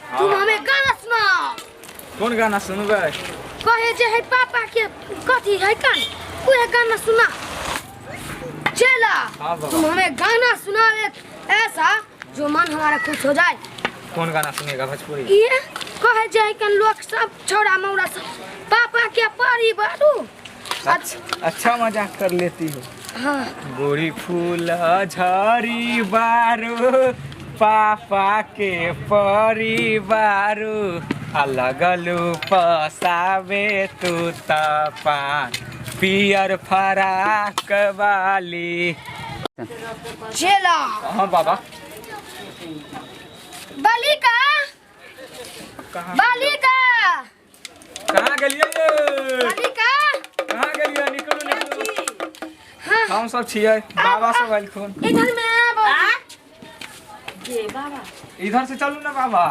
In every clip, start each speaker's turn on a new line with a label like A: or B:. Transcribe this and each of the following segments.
A: तुम हमें गाना सुनाओ।
B: कौन गाना सुनबे?
A: कहे जे है पापा के कथी है कान कोई गाना सुना। चला तुम हमें गाना सुना ऐसा जो मन हमारा खुश हो जाए।
B: कौन गाना सुनेगा? भोजपुरी?
A: ये कहे जे कन लोग सब छोड़ा मौरा सब पापा के पारी बारू।
B: अच्छा मजाक कर लेती हो।
A: हाँ।
B: गोरी फूल झड़ी बारू पापा के परिवारू अलगलू पसावे तू तपान पियर फराक वाली।
A: चला
B: हाँ बाबा।
A: बालिका बालिका
B: कहाँ गेलिए?
A: बालिका
B: कहाँ गेलिए? निकलू निकलू।
A: हाँ।
B: हम सब छिए। बाबा सब आइलखुन।
A: इधर में
C: ये बाबा
B: इधर से चलू ना बाबा।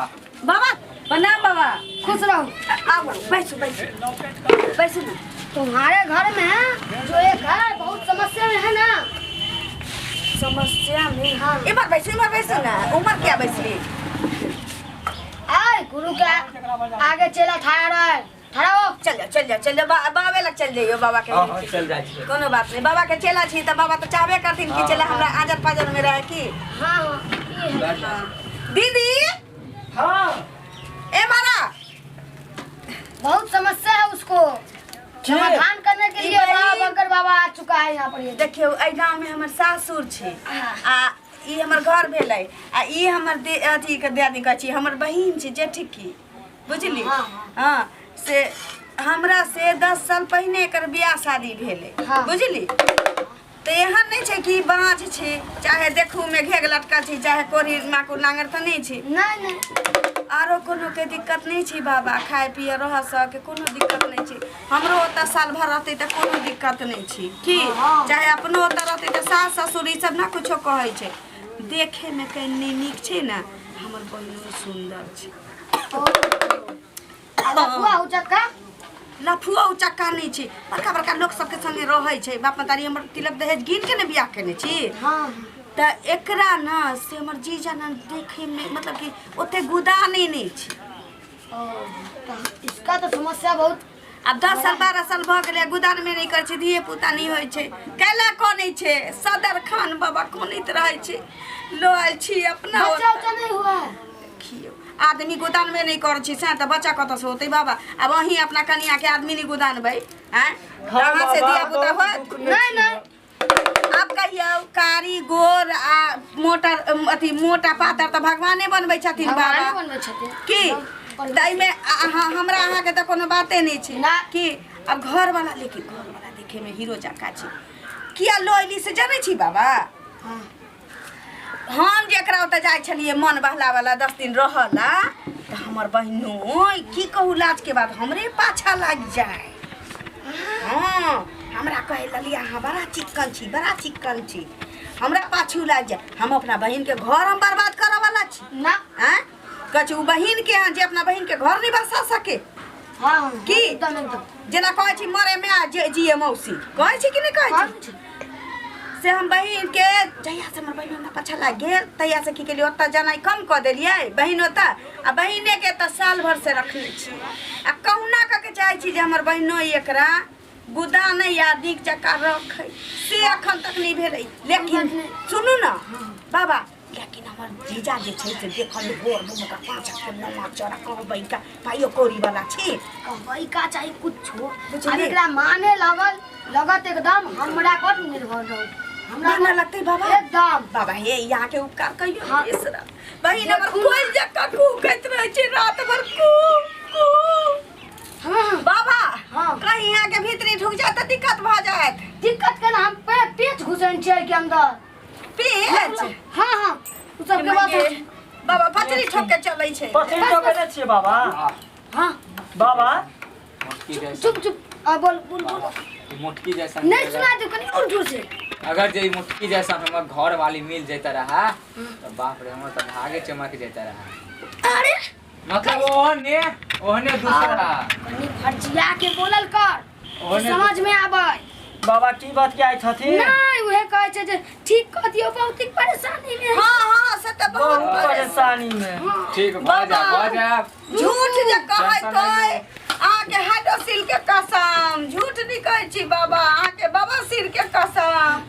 C: बाबा प्रणाम बाबा।
A: खुश रहो।
C: आओ बैठो बैठो बैठो ना।
A: तुम्हारे घर में जो एक है बहुत समस्या में है ना।
C: समस्या में?
A: हाँ।
C: एक बार बैठो ना। उम्र क्या बैठी?
A: आए गुरु के आगे चला ठहरा है। ठहरा हो।
C: चल जाओ बाबे लग चल जाइयो बाबा के।
B: हाँ चल जाए।
C: कोनो बात नहीं। बाबा के चेला छी त बाबा तो चाहबे करथिन कि चला हमरा आजर पाजर में रहे की।
A: हाँ हाँ ये है।
C: दीदी
B: हाँ
C: ए मारा
A: बहुत समस्या है उसको समाधान करने के लिए बाबा बंकर बाबा आ चुका है यहाँ पर। ये
C: देखियो ए गांव में हमर सासुर छे आ ई हमर घर भेलै आ ई हमर अथी के दियादी कहै छी हमर बहिन छी जेठी की बुझली। हां से हमरा से 10 साल पहले एकर बियाह शादी भेलै। बुझली तो यहाँ नहीं छे कि बाँझ छे चाहे देखू में घेग लटका छी चाहे कोरी माकू नांगर तो नहीं छे।
A: नहीं
C: आरो कोनो के दिक्कत नहीं छी बाबा खाए पिए रह सके कोनो दिक्कत नहीं छी। हमरो ओता साल भर रहते त कोनो दिक्कत नहीं छी की चाहे अपनो ओता रहते त सास ससुर ई सब ना कुछो कहै छे। देखे में कन्नी नीक छे ना हमर बहिनो सुंदर छे।
A: लफुआ उचक्का
C: लफुआ उचक्का नहीं छे बड़का बड़का लोग सबके संगे रहै छे। बाप मतारी हमर तिलक दहेज गिन के ने बियाह केने छी।
A: हाँ
C: त एकरा ना से हमर जीजा ना देखे में मतलब कि ओते गुदाने नहीं छे।
A: इसका तो समस्या बहुत।
C: अब 10 साल 12 साल भ गेले गुदान में नहीं कर छे धिये पुता नहीं होय छे। कैला कोनी छे सदर खान बाबा कोनीत रहै छे लोल छी अपना
A: बच्चा उच्चा नहीं हुआ है।
C: खियो आदमी गुदान में नहीं कर छी से त बच्चा कत से होते बाबा। अब वही अपना कनिया के आदमी नहीं गुदान भाई हैं कहां से दिया पुता हो।
A: नहीं
C: अब कहियो कारी गोर आ मोटर अथी मोटा पातर त भगवाने बनबै छथिन बाबा
A: बनबै छथिन
C: की तई में हमरा अहाँ के त कोनो बाते नहीं छे
A: ना
C: की। अब घर वाला लेकिन घर वाला देखे में हीरो जका छे किया लोइली से जाने छी बाबा। हम जेकरा ओते जाय छलिए मन बहला वाला 10 दिन रहला त हमर बहिनो की कहू लाज के बाद हमरे पाछा लाग जाए। हां हमरा कहे ललिया हां बड़ा चिकन छी हमरा पाछू लाग जाए। हम अपना बहिन के घर हम बर्बाद करे वाला छी
A: ना।
C: हैं कछु बहिन के हां जे अपना बहिन के घर नहीं बसा सके।
A: हाँ
C: की
A: एकदम
C: जेना कहै छी मरे में आ जिए मौसी कहै छी कि नहीं कहै छी से हम बहिन के जहिया से हमर बहिन हमरा पाछा लाग गेल तहिया से की केलिए ओता जानाई कम क देलिए बहिन ओता आ बहिने के त साल भर से रखले छी आ कहुना क के चाहै छी जे हमर बहिनो एकरा गुदा नहीं यादिक जका रखै से अखन तक नहीं भेलै। लेकिन सुनू ना बाबा लेकिन हमर जीजा जे छै से देखल भोर मुंह का 5 के नवा चोरा कहबै का पाइयो कोरी वाला छी
A: कहबै का चाही कुछ अरे एकरा माने लगत एकदम हमरा पर निर्भर रहो।
C: हमरा लगते बाबा
A: एकदम
C: बाबा हे यहाँ के उपकार कहियो इसरा बहिन हमर कोई जका कूकत रहे छै रात भर कू बाबा कहीं यहाँ के भीतरी ढुक जाए त दिक्कत भ जाए।
A: दिक्कत के ना हम पेच घुसन छै के अंदर
C: पेच।
A: हाँ उ सब के बात
C: बाबा पचरी ठोक के चलै छै।
D: पचरी ठोक के छिए बाबा।
A: हाँ
D: बाबा
A: चुप बोल
B: मोटकी जैसा
A: नहीं सुना दे कनी और जोर से।
B: अगर जे मोटकी जैसा हमर घर वाली मिल जाता रहा तो बाप रे हमर तो भागे चमक जाता रहा।
A: अरे
B: मतलब ओहने दूसरा
A: कनी फर्जिया के बोलल कर समझ में आवे।
D: बाबा की बात के आई छथिन?
A: नहीं उहे कहै छै जे ठीक कह दियो बहुत ही परेशानी में है।
C: हाँ से तो बहुत
D: बहुत परेशानी में।
B: ठीक बाजा बाजा
C: झूठ जे कहै
B: टेंशन
C: तोय आके हाइड्रोसिल के कसम झूठ नहीं कहै छी बाबा आके बाबा सिर के कसम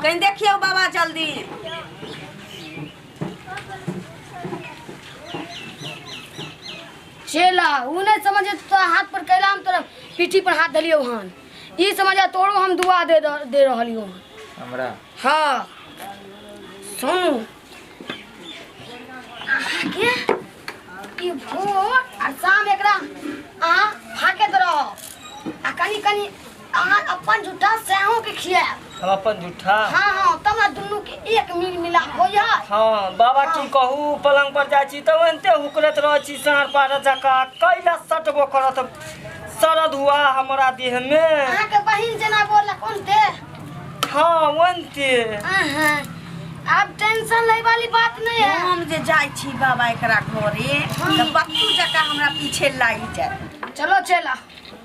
C: कहीं देखियो बाबा जल्दी
A: चेला उ नहीं समझे तो हाथ पर कैला हम तोरा पीठी पर हाथ धलियो हन ई समझा तोरो हम दुआ दे रहलियो हन
B: हमरा।
A: हाँ सुन आगे ई भोर आ शाम एकरा आ फाके दे रहो आ कनी कनी आ अपन झूठा सेहो के खिया।
D: हम अपन झूठा।
A: हाँ हाँ तब ना दुनू के एक मिल मिला हो जा।
D: हाँ बाबा की कहू पलंग पर जाइ छी त ओनते हुकरत रह छी साँढ़ पार जका कैला सटबो करत सरद हुआ हमरा देह में।
A: अहाँ के बहिन जना बोला कौन थे?
D: हाँ ओनते।
A: अब टेंशन ले वाली बात नहीं है।
C: हम जे जाइ छी बाबा एकरा घरे त बत्तू जका हमरा पीछे लागि जाय।
A: चलो चला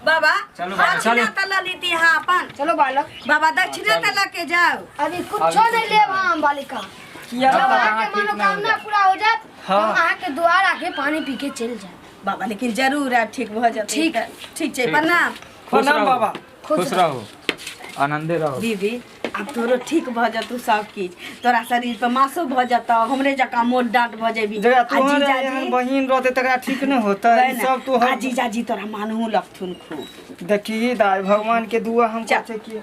C: बाबा
B: चलो बाबा,
C: दक्षिणा
B: चलो।
C: तला लीती हाँ अपन
A: चलो बालक
C: बाबा दक्षिणा तला के जाओ
A: अभी कुछ नहीं ले हम बालिका
D: किया
A: जब
B: बाबा,
A: अहाँ
B: हाँ,
A: के
B: ठीक नहीं
A: मनोकामना
B: होगा।
A: पूरा हो जात तो
D: हाँ।
A: अहाँ के द्वार आके पानी पी के चल जाए।
C: बाबा लेकिन जरूर आब ठीक भ जतै
A: ठीक।
C: ठीक छै
B: ठीक।
C: प्रणाम
B: खुश
D: प्रणाम
B: रहो
D: बाबा।
B: खुश रहो आनंदे रहो।
C: दीदी अब तोरो ठीक भ जतौ सब किछ तोरा शरीर पे मासो भ जतौ हमरे जका मोट डांट भ जेबी
D: जगह तोहर एहन बहिन रहते तकरा ठीक न होता सब तो हम
C: जीजाजी तोरा मानहु लखथुन खूब
D: देखी दाई भगवान के दुआ हम
C: चल।
D: चाहे कि